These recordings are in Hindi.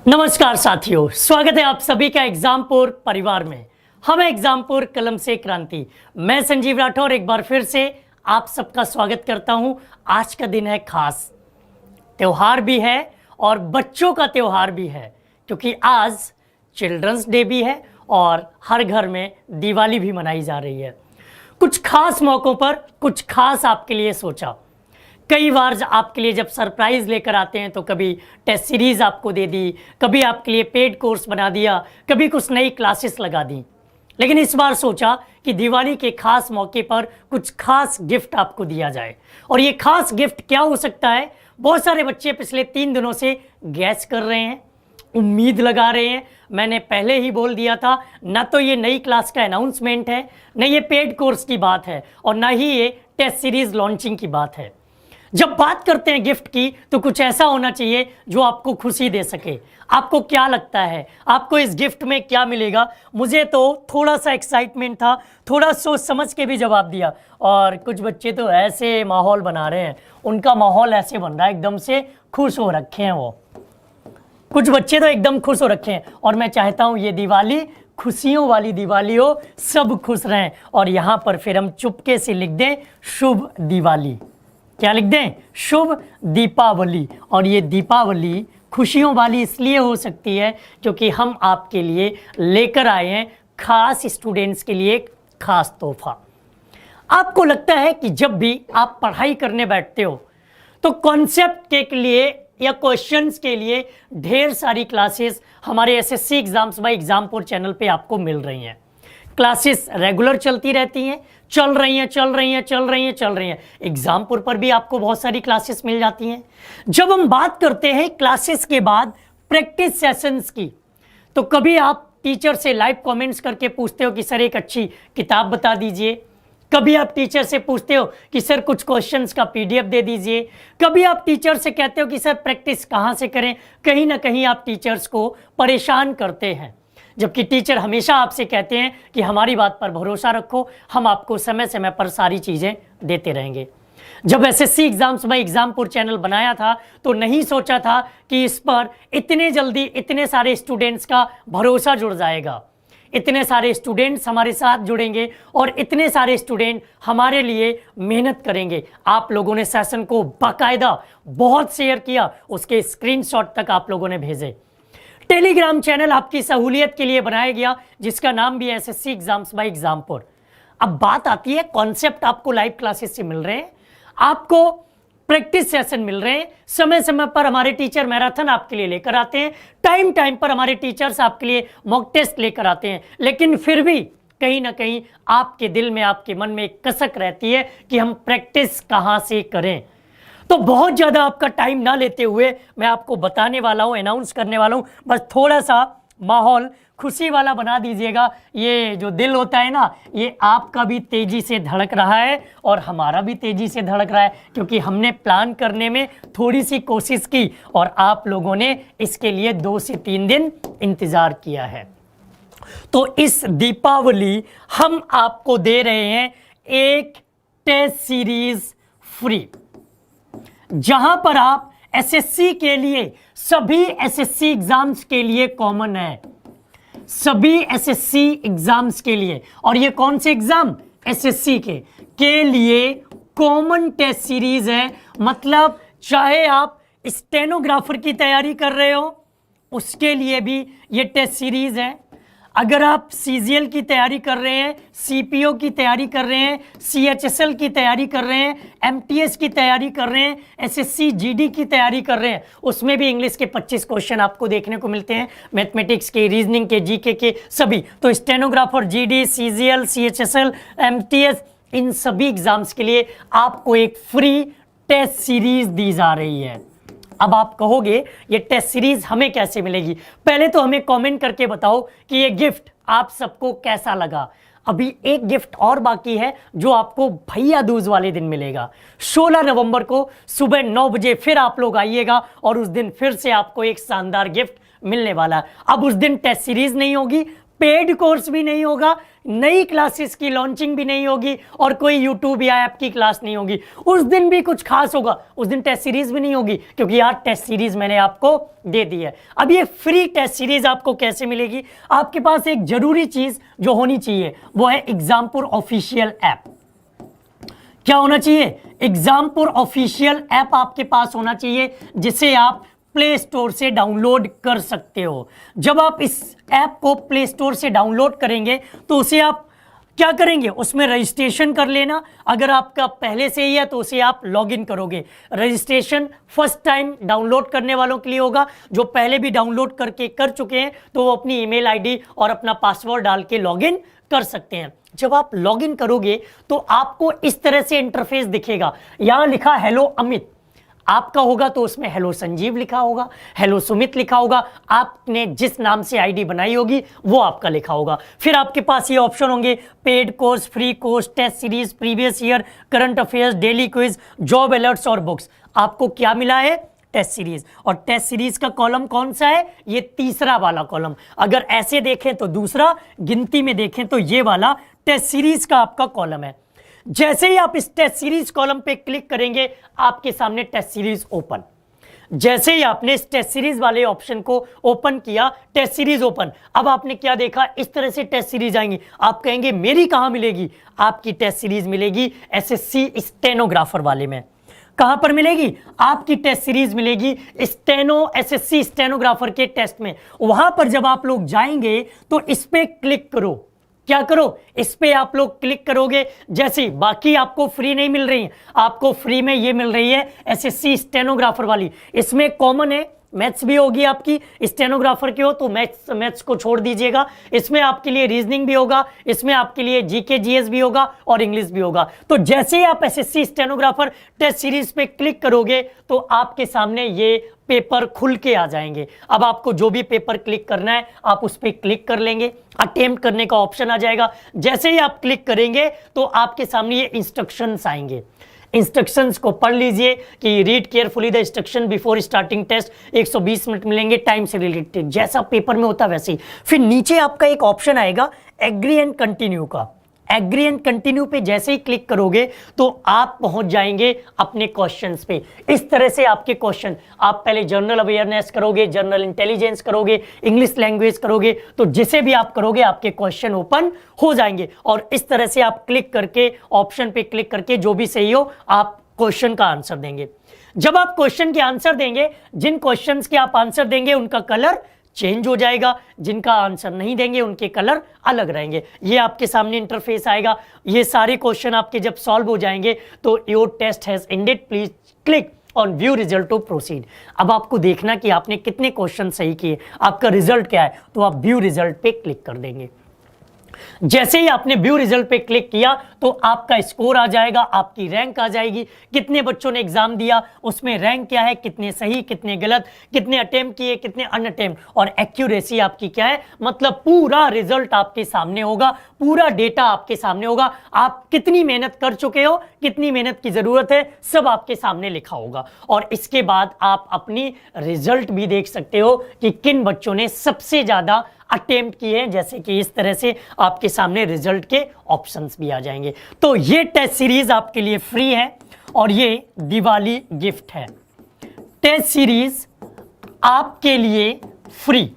नमस्कार साथियों, स्वागत है आप सभी का एग्जामपुर परिवार में। हम एग्जामपुर कलम से क्रांति। मैं संजीव राठौर एक बार फिर से आप सबका स्वागत करता हूं। आज का दिन है खास, त्योहार भी है और बच्चों का त्योहार भी है, क्योंकि आज चिल्ड्रंस डे भी है और हर घर में दिवाली भी मनाई जा रही है। कुछ खास मौक़ों पर कुछ खास आपके लिए सोचा। कई बार आपके लिए जब सरप्राइज़ लेकर आते हैं तो कभी टेस्ट सीरीज़ आपको दे दी, कभी आपके लिए पेड कोर्स बना दिया, कभी कुछ नई क्लासेस लगा दी। लेकिन इस बार सोचा कि दिवाली के खास मौके पर कुछ खास गिफ्ट आपको दिया जाए। और ये खास गिफ्ट क्या हो सकता है? बहुत सारे बच्चे पिछले 3 दिनों से गैस कर रहे हैं, उम्मीद लगा रहे हैं। मैंने पहले ही बोल दिया था, ना तो ये नई क्लास का अनाउंसमेंट है, न ये पेड कोर्स की बात है और ना ही ये टेस्ट सीरीज़ लॉन्चिंग की बात है। जब बात करते हैं गिफ्ट की तो कुछ ऐसा होना चाहिए जो आपको खुशी दे सके। आपको क्या लगता है आपको इस गिफ्ट में क्या मिलेगा? मुझे तो थोड़ा सा एक्साइटमेंट था, थोड़ा सोच समझ के भी जवाब दिया। और कुछ बच्चे तो ऐसे माहौल बना रहे हैं, उनका माहौल ऐसे बन रहा है एकदम से खुश हो रखे हैं। वो कुछ बच्चे तो एकदम खुश हो रखे हैं और मैं चाहता हूँ ये दिवाली खुशियों वाली दिवाली हो, सब खुश रहें। और यहाँ पर फिर हम चुपके से लिख दें शुभ दिवाली। क्या लिख दें? शुभ दीपावली। और ये दीपावली खुशियों वाली इसलिए हो सकती है क्योंकि हम आपके लिए लेकर आए हैं खास स्टूडेंट्स के लिए एक खास तोहफा। आपको लगता है कि जब भी आप पढ़ाई करने बैठते हो तो कॉन्सेप्ट के लिए या क्वेश्चंस के लिए ढेर सारी क्लासेस हमारे SSC exams by Exampur channel पे आपको मिल रही हैं। क्लासेस रेगुलर चलती रहती हैं, चल रही हैं। एग्जामपुर पर भी आपको बहुत सारी क्लासेस मिल जाती हैं। जब हम बात करते हैं क्लासेस के बाद प्रैक्टिस सेशंस की, तो कभी आप टीचर से लाइव कमेंट्स करके पूछते हो कि सर एक अच्छी किताब बता दीजिए, कभी आप टीचर से पूछते हो कि सर कुछ क्वेश्चंस का पीडीएफ दे दीजिए, कभी आप टीचर से कहते हो कि सर प्रैक्टिस कहाँ से करें। कहीं ना कहीं आप टीचर्स को परेशान करते हैं, जबकि टीचर हमेशा आपसे कहते हैं कि हमारी बात पर भरोसा रखो, हम आपको समय समय पर सारी चीज़ें देते रहेंगे। जब SSC exams by Exampur channel बनाया था तो नहीं सोचा था कि इस पर इतने जल्दी इतने सारे स्टूडेंट्स का भरोसा जुड़ जाएगा, इतने सारे स्टूडेंट्स हमारे साथ जुड़ेंगे और इतने सारे स्टूडेंट हमारे लिए मेहनत करेंगे। आप लोगों ने सेशन को बाकायदा बहुत शेयर किया, उसके स्क्रीनशॉट तक आप लोगों ने भेजे। टेलीग्राम चैनल आपकी सहूलियत के लिए बनाया गया जिसका नाम भी है एसएससी एग्जाम्स बाय एग्जामपुर। अब बात आती है कॉन्सेप्ट आपको लाइव क्लासेस से मिल रहे हैं, आपको प्रैक्टिस सेशन मिल रहे हैं, समय समय पर हमारे टीचर मैराथन आपके लिए लेकर आते हैं, टाइम टाइम पर हमारे टीचर्स आपके लिए मॉक टेस्ट लेकर आते हैं। लेकिन फिर भी कहीं ना कहीं आपके दिल में आपके मन में एक कसक रहती है कि हम प्रैक्टिस कहाँ से करें। तो बहुत ज़्यादा आपका टाइम ना लेते हुए मैं आपको बताने वाला हूँ, अनाउंस करने वाला हूँ। बस थोड़ा सा माहौल खुशी वाला बना दीजिएगा। ये जो दिल होता है ना, ये आपका भी तेज़ी से धड़क रहा है और हमारा भी तेज़ी से धड़क रहा है, क्योंकि हमने प्लान करने में थोड़ी सी कोशिश की और आप लोगों ने इसके लिए 2 से 3 दिन इंतज़ार किया है। तो इस दीपावली हम आपको दे रहे हैं एक टेस्ट सीरीज़ फ्री, जहां पर आप एसएससी के लिए, सभी एसएससी एग्जाम्स के लिए कॉमन है, सभी एसएससी एग्जाम्स के लिए। और ये कौन से एग्जाम? एसएससी के लिए कॉमन टेस्ट सीरीज है। मतलब चाहे आप स्टेनोग्राफर की तैयारी कर रहे हो उसके लिए भी ये टेस्ट सीरीज है, अगर आप सीजीएल की तैयारी कर रहे हैं, सीपीओ की तैयारी कर रहे हैं, सीएचएसएल की तैयारी कर रहे हैं, एमटीएस की तैयारी कर रहे हैं, एसएससी जीडी की तैयारी कर रहे हैं, उसमें भी इंग्लिश के 25 क्वेश्चन आपको देखने को मिलते हैं, मैथमेटिक्स के, रीजनिंग के, जीके के सभी। तो stenographer, GD, CGL, CHSL, MTS, इन सभी एग्जाम्स के लिए आपको एक फ्री टेस्ट सीरीज दी जा रही है। अब आप कहोगे ये टेस्ट सीरीज हमें कैसे मिलेगी? पहले तो हमें कमेंट करके बताओ कि ये गिफ्ट आप सबको कैसा लगा। अभी एक गिफ्ट और बाकी है जो आपको भैया दूज वाले दिन मिलेगा। 16 नवंबर को सुबह 9 बजे फिर आप लोग आइएगा और उस दिन फिर से आपको एक शानदार गिफ्ट मिलने वाला है। अब उस दिन टेस्ट सीरीज नहीं होगी, पेड कोर्स भी नहीं होगा, नई क्लासेस की लॉन्चिंग भी नहीं होगी और कोई यूट्यूब या ऐप की क्लास नहीं होगी। उस दिन भी कुछ खास होगा, उस दिन टेस्ट सीरीज भी नहीं होगी, क्योंकि यार टेस्ट सीरीज मैंने आपको दे दी है। अब ये फ्री टेस्ट सीरीज आपको कैसे मिलेगी? आपके पास एक जरूरी चीज जो होनी चाहिए वो है एग्जामपुर ऑफिशियल ऐप। क्या होना चाहिए? एग्जामपुर ऑफिशियल ऐप आपके पास होना चाहिए, जिसे आप प्ले स्टोर से डाउनलोड कर सकते हो। जब आप इस ऐप को प्ले स्टोर से डाउनलोड करेंगे तो उसे आप क्या करेंगे? उसमें रजिस्ट्रेशन कर लेना। अगर आपका पहले से ही है तो उसे आप लॉगिन करोगे। रजिस्ट्रेशन फर्स्ट टाइम डाउनलोड करने वालों के लिए होगा। जो पहले भी डाउनलोड करके कर चुके हैं तो वो अपनी ईमेल आईडी और अपना पासवर्ड डाल के लॉगिन कर सकते हैं। जब आप लॉगिन करोगे तो आपको इस तरह से इंटरफेस दिखेगा। यहां लिखा हेलो अमित, आपका होगा तो उसमें हेलो संजीव लिखा होगा, हेलो सुमित लिखा होगा, आपने जिस नाम से आईडी बनाई होगी वो आपका लिखा होगा। फिर आपके पास ये ऑप्शन होंगे paid course, free course, test series, previous year, current affairs, daily quiz, job alerts और बुक्स। आपको क्या मिला है? Test series. और टेस्ट सीरीज का कॉलम कौन सा है? ये तीसरा वाला कॉलम। अगर ऐसे देखें तो दूसरा, गिनती में देखें तो ये वाला टेस्ट सीरीज का आपका कॉलम है। जैसे ही आप इस टेस्ट सीरीज कॉलम पे क्लिक करेंगे आपके सामने टेस्ट सीरीज ओपन। जैसे ही आपने इस टेस्ट सीरीज वाले ऑप्शन को ओपन किया, टेस्ट सीरीज ओपन। अब आपने क्या देखा? इस तरह से टेस्ट सीरीज आएंगी। आप कहेंगे मेरी कहां मिलेगी? आपकी टेस्ट सीरीज मिलेगी एसएससी स्टेनोग्राफर वाले में। कहां पर मिलेगी? आपकी टेस्ट सीरीज मिलेगी स्टेनो एसएससी स्टेनोग्राफर के टेस्ट में। वहां पर जब आप लोग जाएंगे तो इस पे क्लिक करो। क्या करो? इस पे आप लोग क्लिक करोगे। जैसे बाकी आपको फ्री नहीं मिल रही है, आपको फ्री में ये मिल रही है एसएससी स्टेनोग्राफर वाली। इसमें कॉमन है, मैथ्स भी होगी आपकी, स्टेनोग्राफर के हो तो मैथ्स को छोड़ दीजिएगा। इसमें आपके लिए रीजनिंग भी होगा, इसमें आपके लिए जीके जीएस भी होगा और इंग्लिश भी होगा। तो जैसे ही आप एसएससी स्टेनोग्राफर टेस्ट सीरीज पे क्लिक करोगे तो आपके सामने ये पेपर खुल के आ जाएंगे। अब आपको जो भी पेपर क्लिक करना है आप उस पर क्लिक कर लेंगे, अटेम्प्ट करने का ऑप्शन आ जाएगा। जैसे ही आप क्लिक करेंगे तो आपके सामने ये इंस्ट्रक्शंस आएंगे। इंस्ट्रक्शंस को पढ़ लीजिए कि read carefully the instruction before starting test. 120 minute मिलेंगे, टाइम से रिलेटेड, जैसा पेपर में होता वैसे ही। फिर नीचे आपका एक ऑप्शन आएगा एग्री एंड कंटिन्यू का। एग्री एंड कंटिन्यू पे जैसे ही क्लिक करोगे तो आप पहुंच जाएंगे अपने क्वेश्चंस पे। इस तरह से आपके क्वेश्चन, आप पहले जनरल अवेयरनेस करोगे, जनरल इंटेलिजेंस करोगे, इंग्लिश लैंग्वेज करोगे, तो जिसे भी आप करोगे आपके क्वेश्चन ओपन हो जाएंगे। और इस तरह से आप क्लिक करके, ऑप्शन पे क्लिक करके जो भी सही हो आप क्वेश्चन का आंसर देंगे। जब आप क्वेश्चन के आंसर देंगे, जिन क्वेश्चंस के आप आंसर देंगे उनका कलर चेंज हो जाएगा, जिनका आंसर नहीं देंगे उनके कलर अलग रहेंगे। ये आपके सामने इंटरफेस आएगा। ये सारे क्वेश्चन आपके जब सॉल्व हो जाएंगे तो your test has ended, please click on view result to proceed. अब आपको देखना कि आपने कितने क्वेश्चन सही किए, आपका रिजल्ट क्या है, तो आप व्यू रिजल्ट पे क्लिक कर देंगे। जैसे ही आपने व्यू रिजल्ट पे क्लिक किया तो आपका स्कोर आ जाएगा, आपकी रैंक आ जाएगी, कितने बच्चों ने एग्जाम दिया, उसमें रैंक क्या है, कितने सही, कितने गलत, कितने अटेम्प्ट किए, कितने अनअटेम्प्ट, और एक्यूरेसी आपकी क्या है, मतलब पूरा रिजल्ट आपके सामने होगा, पूरा डेटा आपके सामने होगा। आप कितनी मेहनत कर चुके हो, कितनी मेहनत की जरूरत है, सब आपके सामने लिखा होगा। और इसके बाद आप अपनी रिजल्ट भी देख सकते हो कि किन बच्चों ने सबसे ज्यादा अटेम्प्ट किए हैं। जैसे कि इस तरह से आपके सामने रिजल्ट के ऑप्शंस भी आ जाएंगे। तो ये टेस्ट सीरीज आपके लिए फ्री है और ये दिवाली गिफ्ट है। टेस्ट सीरीज आपके लिए फ्री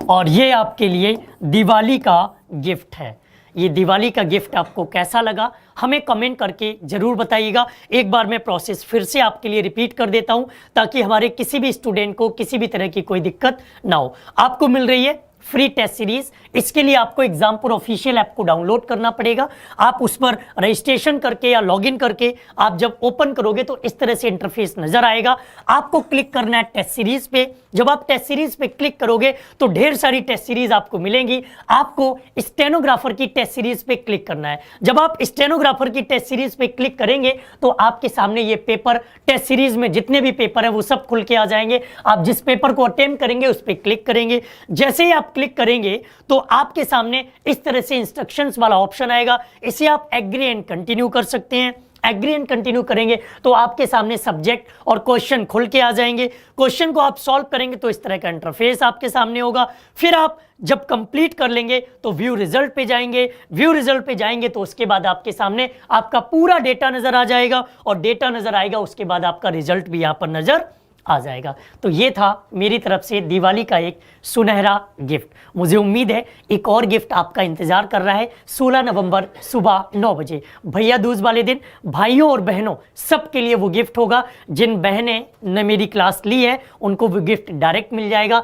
और ये आपके लिए दिवाली का गिफ्ट है। ये दिवाली का गिफ्ट आपको कैसा लगा हमें कमेंट करके जरूर बताइएगा। एक बार मैं प्रोसेस फिर से आपके लिए रिपीट कर देता हूं ताकि हमारे किसी भी स्टूडेंट को किसी भी तरह की कोई दिक्कत ना हो। आपको मिल रही है फ्री टेस्ट सीरीज। इसके लिए आपको एग्जामपुर ऑफिशियल ऐप को डाउनलोड करना पड़ेगा। आप उस पर रजिस्ट्रेशन करके या लॉगिन करके आप जब ओपन करोगे तो इस तरह से इंटरफेस नजर आएगा। आपको क्लिक करना है टेस्ट सीरीज पे। जब आप टेस्ट सीरीज पे क्लिक करोगे तो ढेर सारी टेस्ट सीरीज आपको मिलेंगी। आपको स्टेनोग्राफर की टेस्ट सीरीज पे क्लिक करना है। जब आप स्टेनोग्राफर की टेस्ट सीरीज पे क्लिक करेंगे तो आपके सामने ये पेपर, टेस्ट सीरीज में जितने भी पेपर है वो सब खुल के आ जाएंगे। आप जिस पेपर को अटेम्प्ट करेंगे उस पर क्लिक करेंगे। जैसे ही आप क्लिक करेंगे तो आपके सामने इस तरह से इंस्ट्रक्शंस वाला ऑप्शन आएगा। इसे आप एग्री एंड कंटिन्यू कर सकते हैं। एग्री एंड कंटिन्यू करेंगे तो आपके सामने सब्जेक्ट और क्वेश्चन खुल के आ जाएंगे। क्वेश्चन को आप सॉल्व करेंगे तो इस तरह का इंटरफेस आपके सामने होगा। फिर आप जब कंप्लीट कर लेंगे तो व्यू रिजल्ट पे जाएंगे। व्यू रिजल्ट पे जाएंगे तो उसके बाद आपके सामने आपका पूरा डेटा नजर आ जाएगा, और डेटा नजर आएगा उसके बाद आपका रिजल्ट भी यहां पर नजर आ जाएगा। तो ये था मेरी तरफ से दिवाली का एक सुनहरा गिफ्ट। मुझे उम्मीद है एक और गिफ्ट आपका इंतजार कर रहा है 16 नवंबर सुबह 9 बजे, भैया दूज वाले दिन। भाइयों और बहनों सबके लिए वो गिफ्ट होगा। जिन बहनें ने मेरी क्लास ली है उनको वो गिफ्ट डायरेक्ट मिल जाएगा।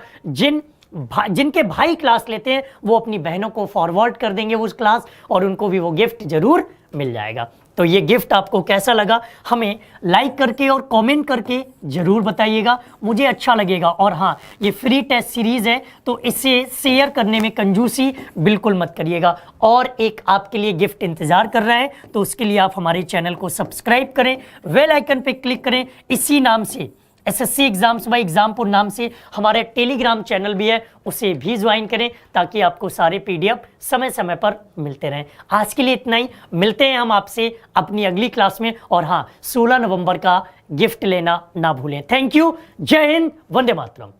जिनके भाई क्लास लेते हैं वो अपनी बहनों को फॉरवर्ड कर देंगे उस क्लास, और उनको भी वो गिफ्ट जरूर मिल जाएगा। तो ये गिफ्ट आपको कैसा लगा हमें लाइक करके और कमेंट करके ज़रूर बताइएगा, मुझे अच्छा लगेगा। और हाँ, ये फ्री टेस्ट सीरीज़ है तो इसे शेयर करने में कंजूसी बिल्कुल मत करिएगा। और एक आपके लिए गिफ्ट इंतज़ार कर रहा है, तो उसके लिए आप हमारे चैनल को सब्सक्राइब करें, बेल आइकन पर क्लिक करें। इसी नाम से एसएससी एग्जाम्स बाय एग्जामपुर नाम से हमारे टेलीग्राम चैनल भी है, उसे भी ज्वाइन करें ताकि आपको सारे पीडीएफ समय समय पर मिलते रहें। आज के लिए इतना ही, मिलते हैं हम आपसे अपनी अगली क्लास में। और हाँ, 16 नवंबर का गिफ्ट लेना ना भूलें। थैंक यू, जय हिंद, वंदे मातरम।